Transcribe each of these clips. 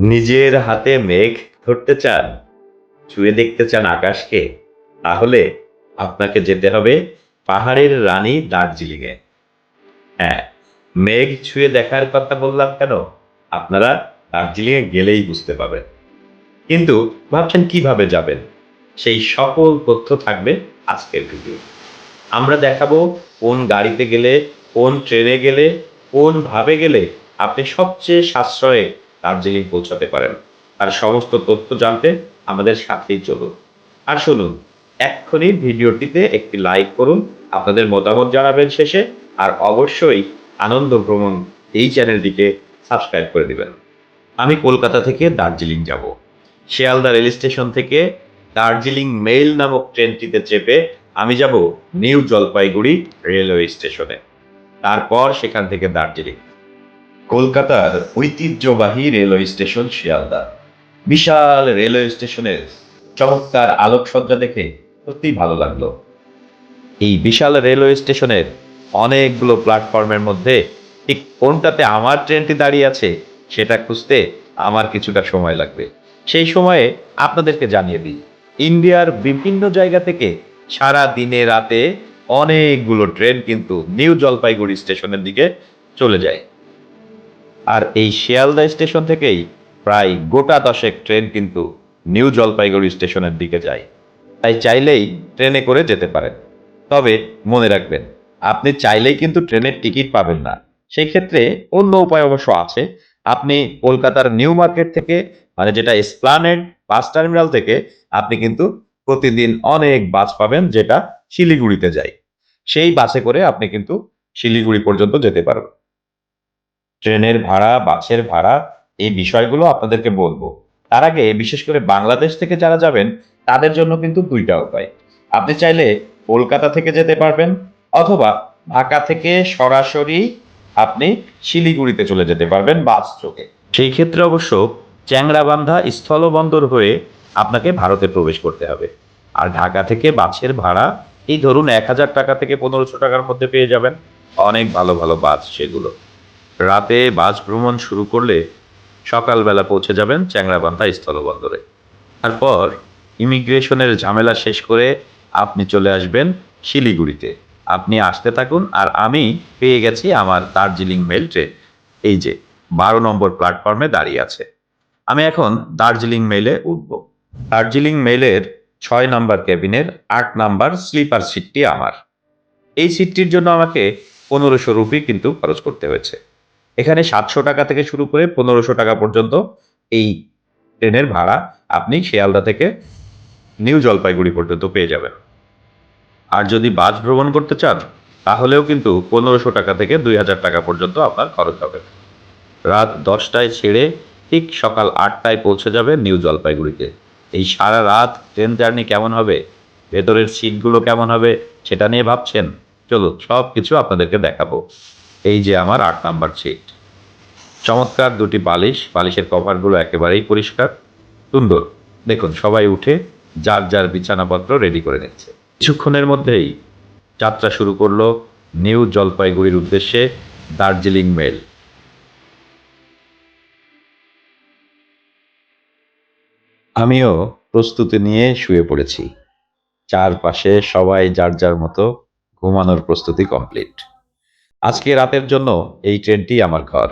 নিজের হাতে মেঘ ধরতে চান, ছুঁয়ে দেখতে চান আকাশকে? তাহলে আপনাকে যেতে হবে পাহাড়ের রানী দার্জিলিংয়ে। হ্যাঁ, মেঘ ছুঁয়ে দেখার কথা বললাম কেন? আপনারা দার্জিলিংয়ে গেলেই বুঝতে পারবেন। কিন্তু ভাবছেন কিভাবে যাবেন? সেই সকল তথ্য থাকবে আজকের ভিডিও। আমরা দেখাবো কোন গাড়িতে গেলে, কোন ট্রেনে গেলে, কোন ভাবে গেলে আপনি সবচেয়ে সাশ্রয়ে দার্জিলিং পৌঁছাতে পারেন। আর সমস্ত তথ্য জানতে আমাদের সাথেই চলুন। আর শুনুন, এক্ষুনি ভিডিওটিতে একটি লাইক করুন, আপনাদের মতামত জানাবেন শেষে, আর অবশ্যই আনন্দ ভ্রমণ এই চ্যানেলটিকে সাবস্ক্রাইব করে দিবেন। আমি কলকাতা থেকে দার্জিলিং যাব। শিয়ালদা রেল স্টেশন থেকে দার্জিলিং মেল নামক ট্রেনটিতে চেপে আমি যাব নিউ জলপাইগুড়ি রেলওয়ে স্টেশনে। তারপর সেখান থেকে দার্জিলিং। কলকাতার ঐতিহ্যবাহী রেলওয়ে স্টেশন শিয়ালদা। বিশাল রেলওয়ে স্টেশনের চমৎকার আলোকসজ্জা দেখে সত্যিই ভালো লাগলো। এই বিশাল রেলওয়ে স্টেশনের অনেকগুলো প্ল্যাটফর্মের মধ্যে ঠিক কোনটাতে আমার ট্রেনটি দাঁড়িয়ে আছে সেটা খুঁজতে আমার কিছুটা সময় লাগবে। সেই সময়ে আপনাদেরকে জানিয়ে দিই, ইন্ডিয়ার বিভিন্ন জায়গা থেকে সারা দিনে রাতে অনেকগুলো ট্রেন কিন্তু নিউ জলপাইগুড়ি স্টেশনের দিকে চলে যায়। আর এই শিয়ালদা স্টেশন থেকেই প্রায় গোটা দশেক ট্রেন কিন্তু নিউ জলপাইগুড়ি স্টেশনের দিকে যায়। তাই চাইলেই ট্রেনে করে যেতে পারেন। তবে মনে রাখবেন, আপনি চাইলেই কিন্তু ট্রেনের টিকিট পাবেন না। সেই ক্ষেত্রে অন্য উপায় অবশ্য আছে। আপনি কলকাতার নিউ মার্কেট থেকে, মানে যেটা এসপ্লানেড বাস টার্মিনাল থেকে, আপনি কিন্তু প্রতিদিন অনেক বাস পাবেন যেটা শিলিগুড়িতে যায়। সেই বাসে করে আপনি কিন্তু শিলিগুড়ি পর্যন্ত যেতে পারবেন। ট্রেনের ভাড়া, বাসের ভাড়া, এই বিষয়গুলো আপনাদেরকে বলবো। তার আগে বিশেষ করে বাংলাদেশ থেকে যারা যাবেন তাদের জন্য কিন্তু দুইটা উপায়। আপনি চাইলে কলকাতা থেকে যেতে পারবেন, অথবা ঢাকা থেকে সরাসরি আপনি শিলিগুড়িতে চলে যেতে পারবেন বাস যোগে। সেই ক্ষেত্রে অবশ্য চ্যাংড়াবান্ধা স্থলবন্দর হয়ে আপনাকে ভারতে প্রবেশ করতে হবে। আর ঢাকা থেকে বাসের ভাড়া এই ধরুন 1000 টাকা থেকে 1500 টাকার মধ্যে পেয়ে যাবেন। অনেক ভালো ভালো বাস সেগুলো। রাতে বাস ভ্রমণ শুরু করলে সকালবেলা পৌঁছে যাবেন চ্যাংড়াবান্ধা স্থলবন্দরে। তারপর ইমিগ্রেশনের ঝামেলা শেষ করে আপনি চলে আসবেন শিলিগুড়িতে। আপনি আসতে থাকুন, আর আমি পেয়ে গেছি আমার দার্জিলিং মেল ট্রেন। এই যে 12 নম্বর প্ল্যাটফর্মে দাঁড়িয়ে আছে। আমি এখন দার্জিলিং মেলে উঠব। দার্জিলিং মেলের 6 নম্বর কেবিনের 8 নম্বর স্লিপার সিটটি আমার। এই সিটটির জন্য আমাকে 1500 রুপি কিন্তু খরচ করতে হয়েছে। এখানে 700 টাকা থেকে শুরু করে 1500 টাকা পর্যন্ত এই ট্রেনের ভাড়া আপনি শিয়ালদা থেকে নিউ জলপাইগুড়ি পর্যন্ত পেয়ে যাবেন। আর যদি বাস ভ্রমণ করতে চান তাহলেও কিন্তু 1500 টাকা থেকে 2000 টাকা পর্যন্ত আপনার খরচ হবে। রাত 10টায় ছেড়ে ঠিক সকাল 8টায় পৌঁছে যাবে নিউ জলপাইগুড়িতে। এই সারা রাত ট্রেন জার্নি কেমন হবে, ভেতরের সিটগুলো কেমন হবে সেটা নিয়ে ভাবছেন? চলুন সব কিছু আপনাদেরকে দেখাবো। এই যে আমার 8 নম্বর সিট। চমৎকার দুটি বালিশ, বালিশের কভারগুলো একেবারেই পরিষ্কার, সুন্দর। দেখুন সবাই উঠে যার যার বিছানাপত্র রেডি করে নিচ্ছে। কিছুক্ষণের মধ্যেই যাত্রা শুরু করলো নিউ জলপাইগুড়ির উদ্দেশ্যে দার্জিলিং মেল। আমিও প্রস্তুতি নিয়ে শুয়ে পড়েছি। চারপাশে সবাই যার যার মতো ঘুমানোর প্রস্তুতি কমপ্লিট। আজকে রাতের জন্য এই ট্রেনটি আমার ঘর।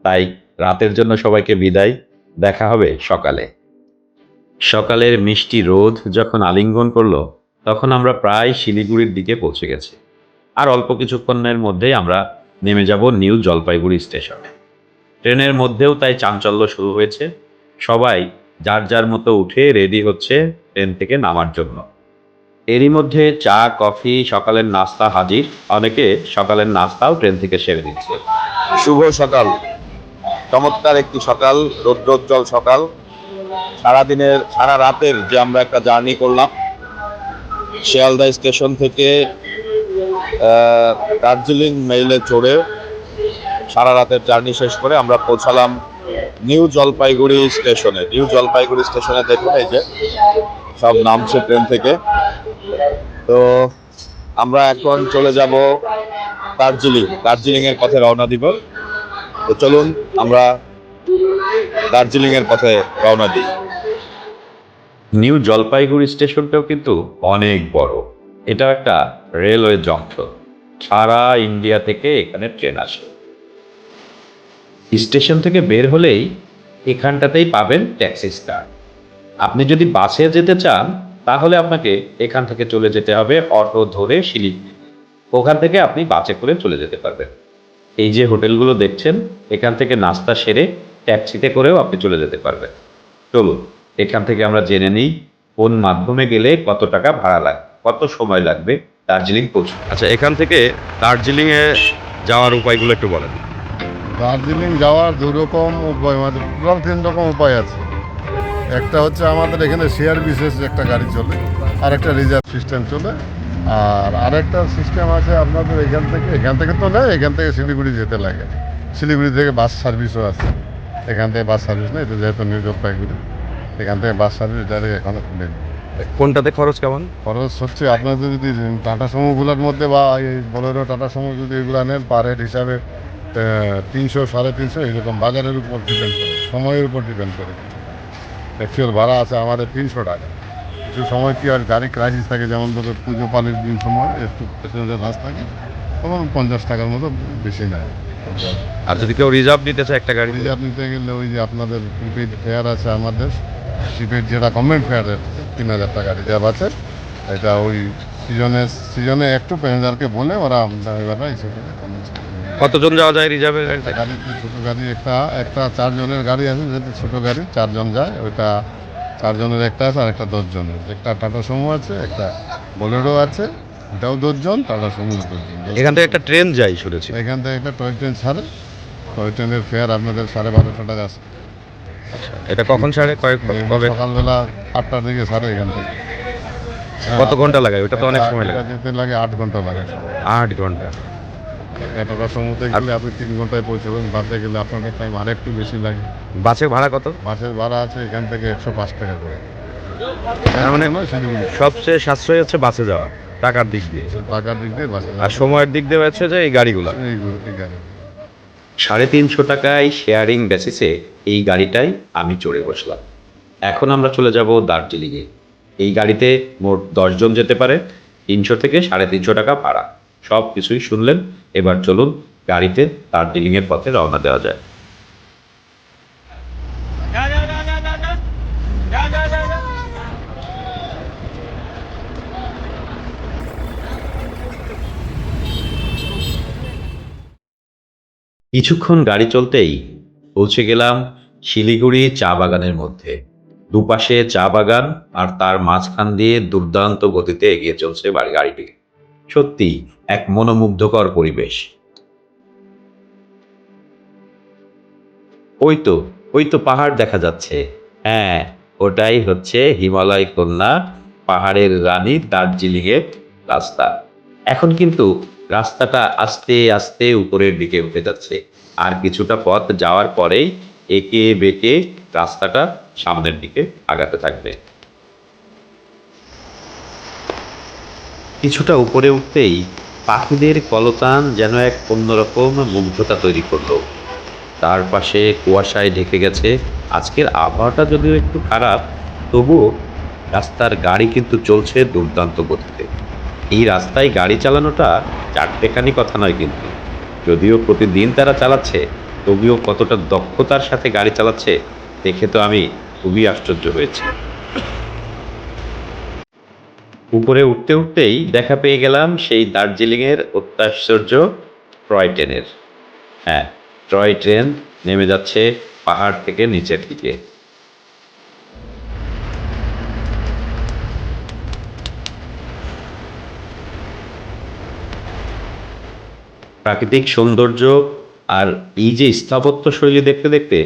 তাই রাতের জন্য সবাইকে বিদায়, দেখা হবে সকালে। সকালের মিষ্টি রোদ যখন আলিঙ্গন করলো তখন আমরা প্রায় শিলিগুড়ির দিকে পৌঁছে গেছি। আর অল্প কিছুক্ষণের মধ্যেই আমরা নেমে যাব নিউ জলপাইগুড়ি স্টেশনে। ট্রেনের মধ্যেও তাই চাঞ্চল্য শুরু হয়েছে। সবাই যার যার মতো উঠে রেডি হচ্ছে ট্রেন থেকে নামার জন্য। এরই মধ্যে চা, কফি, সকালের নাস্তা হাজির। অনেকে সকালের নাস্তাও ট্রেন থেকে সেরে দিচ্ছে। শুভ সকাল। চমৎকার একটি সকাল, রৌদ্রোজ্জ্বল সকাল। সারা রাতের যে আমরা একটা জার্নি করলাম শিয়ালদা স্টেশন থেকে দার্জিলিং মেইলে চড়ে, সারা রাতের জার্নি শেষ করে আমরা পৌঁছালাম নিউ জলপাইগুড়ি স্টেশনে। নিউ জলপাইগুড়ি স্টেশনে দেখুন এই যে সব নামছে ট্রেন থেকে। তো আমরা এখন চলে যাব দার্জিলিং এর পথে রওনা দিব। তো চলুন আমরা দার্জিলিং এর পথে রওনা দিই। নিউ জলপাইগুড়ি স্টেশনটাও কিন্তু অনেক বড়। এটা একটা রেলওয়ে জংশন। সারা ইন্ডিয়া থেকে এখানে ট্রেন আসে। স্টেশন থেকে বের হলেই এখানটাতেই পাবেন ট্যাক্সি স্ট্যান্ড। আপনি যদি বাসে যেতে চান তাহলে আপনাকে এখান থেকে চলে যেতে হবে অটো ধরে শিলিগুড়ি। ওখান থেকে আপনি বাসে করে চলে যেতে পারবেন। এই যে হোটেলগুলো দেখছেন, এখান থেকে নাস্তা সেরে ট্যাক্সিতে করেও আপনি চলে যেতে পারবেন। চলুন এখান থেকে আমরা জেনে নিই কোন মাধ্যমে গেলে কত টাকা ভাড়া লাগবে, কত সময় লাগবে দার্জিলিং পৌঁছতে। আচ্ছা, এখান থেকে দার্জিলিংয়ে যাওয়ার উপায়গুলো একটু বলেন। দার্জিলিং যাওয়ার দু রকম উপায়, মানে টোটাল 3 রকম উপায় আছে। একটা হচ্ছে আমাদের এখানে শেয়ার বিশেষ একটা গাড়ি চলে, আর একটা রিজার্ভ সিস্টেম চলে, আর আরেকটা সিস্টেম আছে আপনাদের এখান থেকে তো নেই, এখান থেকে শিলিগুড়ি যেতে লাগে। শিলিগুড়ি থেকে বাস সার্ভিসও আছে। এখান থেকে বাস সার্ভিস নেই, এটা যেহেতু নিউ জলপাইগুড়ি, এখান থেকে বাস সার্ভিস ডাইরেক্ট এখানে নেই। কোনটাতে খরচ কেমন? খরচ হচ্ছে আপনাদের যদি টাটা সুমোগুলোর মধ্যে বা এই বলেরো টাটা সুমো যদি এগুলো নেন, পার হেড হিসাবে 300 350 এরকম বাজারের উপর ডিপেন্ড করে, সময়ের উপর ডিপেন্ড করে। অ্যাকচুয়াল ভাড়া আছে আমাদের 300 টাকা। কিছু সময় কি আর গাড়ি ক্রাইসিস থাকে, যেমন ধরো পুজো পালের দিন সময় একটু প্যাসেঞ্জার রাস থাকে, তখন 50 টাকার মতো বেশি নেয়। আর যদি কেউ রিজার্ভ নিতে চায় একটা গাড়ি, রিজার্ভ নিতে গেলে ওই যে আপনাদের প্রিপেড ফেয়ার আছে আমাদের, প্রিপেড যেটা গভর্নমেন্ট ফেয়ারের 3000 টাকা রিজার্ভ আছে। এটা ওই সিজনে একটু প্যাসেঞ্জারকে বলে ওরা ড্রাইভাররা এসে কতজন যাওয়া যায় রিজার্ভের গাড়িতে? গাড়িতে ছোটো গাড়ি একটা 4 জনের গাড়ি আছে, যেটা ছোটো গাড়ি 4 জন যায়, ওইটা 4 জনের একটা আছে, আর একটা 10 জনের। একটা টাটা সুমো আছে, একটা বোলেরো আছে, এটাও 10 জন, টাটা সুমো 10 জন। এখান থেকে একটা ট্রেন যায় শুনেছি। এখান থেকে একটা টয় ট্রেন ছাড়ে, টয় ট্রেনের ফেয়ার আপনাদের 1250 টাকা আছে। এটা কখন ছাড়ে, কবে? সকালবেলা 8টার দিকে ছাড়ে এখান থেকে। কত ঘন্টা লাগে? ওটা তো অনেক সময় লাগে। এটা যেতে লাগে 8 ঘন্টা লাগে। 8 ঘন্টা। টাটা সুমোতে গেলে আপনি 3 ঘন্টায় পৌঁছাবেন, বাসে গেলে আপনাদের টাইম আরেকটু বেশি লাগে। বাসের ভাড়া কত? বাসের ভাড়া আছে এখান থেকে 105 টাকা করে। তার মানে শিলিগুড়ি সবচেয়ে সাশ্রয় হচ্ছে বাসে যাওয়া, টাকার দিক দিয়ে। টাকার দিক দিয়ে বাসে আর সময়ের দিক দিয়ে হচ্ছে যে এই গাড়িগুলো। এই গাড়ি। 350 টাকায় শেয়ারিং বেসিসে এই গাড়িটাই আমি চড়ে বসলাম। এখন আমরা চলে যাব দার্জিলিংয়ে। এই গাড়িতে মোট 10 জন যেতে পারে। 300 থেকে 350 টাকা ভাড়া। সব কিছুই শুনলেন। এবার চলুন গাড়িতে দার্জিলিংয়ের পথে রওনা দেওয়া যায়। কিছুক্ষণ গাড়ি চলতেই পৌঁছে গেলাম শিলিগুড়ি চা বাগানের মধ্যে। দুপাশে চা বাগান আর তার মাঝখান দিয়ে দুর্দান্ত গতিতে এগিয়ে চলছে গাড়িটি। সত্যি এক মনোমুগ্ধকর পরিবেশ। ওই তো পাহাড় দেখা যাচ্ছে। হ্যাঁ, ওটাই হচ্ছে হিমালয় কন্যা, পাহাড়ের রানী দার্জিলিং এর রাস্তা। এখন কিন্তু রাস্তাটা আস্তে আস্তে উপরের দিকে উঠে যাচ্ছে। আর কিছুটা পথ যাওয়ার পরেই একে বেঁকে রাস্তাটা সামনের দিকে আগাতে থাকবে। কিছুটা উপরে উঠতেই পাখিদের কলতান যেন এক অন্যরকম মুগ্ধতা তৈরি করলো। তার পাশে কুয়াশায় ঢেকে গেছে। আজকের আবহাওয়াটা যদিও একটু খারাপ, তবুও রাস্তার গাড়ি কিন্তু চলছে দুর্দান্ত গতিতে। এই রাস্তায় গাড়ি চালানোটা চারটেখানি কথা নয় কিন্তু। যদিও প্রতিদিন তারা চালাচ্ছে, তবুও কতটা দক্ষতার সাথে গাড়ি চালাচ্ছে দেখে তো আমি খুবই আশ্চর্য হয়েছি। উপরে উঠতে উঠতেই দেখা পেয়ে গেলাম সেই দার্জিলিংয়ের অত্যাশ্চর্য টয় ট্রেনের। হ্যাঁ, টয় ট্রেন নেমে যাচ্ছে পাহাড় থেকে নিচের দিকে। প্রাকৃতিক সৌন্দর্য আর এই যে স্থাপত্য শৈলী দেখতে দেখতে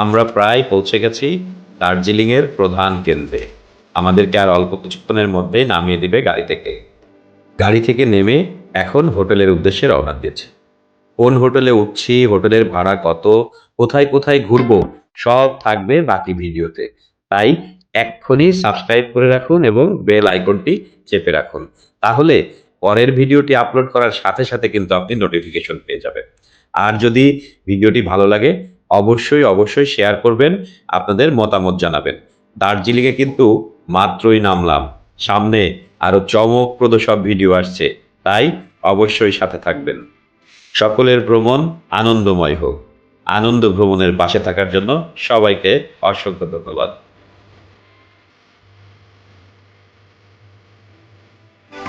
আমরা প্রায় পৌঁছে গেছি দার্জিলিংয়ের প্রধান কেন্দ্রে। আমাদেরকে আর অল্প কিছুক্ষণের মধ্যে নামিয়ে দিবে গাড়ি থেকে নেমে এখন হোটেলের উদ্দেশ্যে রওনা দিয়েছে। কোন হোটেলে উঠছি, হোটেলের ভাড়া কত, কোথায় কোথায় ঘুরবো, সব থাকবে বাকি ভিডিওতে। তাই এক্ষুনি সাবস্ক্রাইব করে রাখুন এবং বেল আইকনটি চেপে রাখুন। তাহলে পরের ভিডিওটি আপলোড করার সাথে সাথে কিন্তু আপনি নোটিফিকেশন পেয়ে যাবেন। আর যদি ভিডিওটি ভালো লাগে অবশ্যই অবশ্যই শেয়ার করবেন, আপনাদের মতামত জানাবেন। দার্জিলিংয়ে কিন্তু মাত্রই নামলাম, সামনে আরো চমকপ্রদ সব ভিডিও আসছে, তাই অবশ্যই সাথে থাকবেন। সকলের ভ্রমণ আনন্দময় হোক। আনন্দ ভ্রমণের পাশে থাকার জন্য সবাইকে অসংখ্য ধন্যবাদ।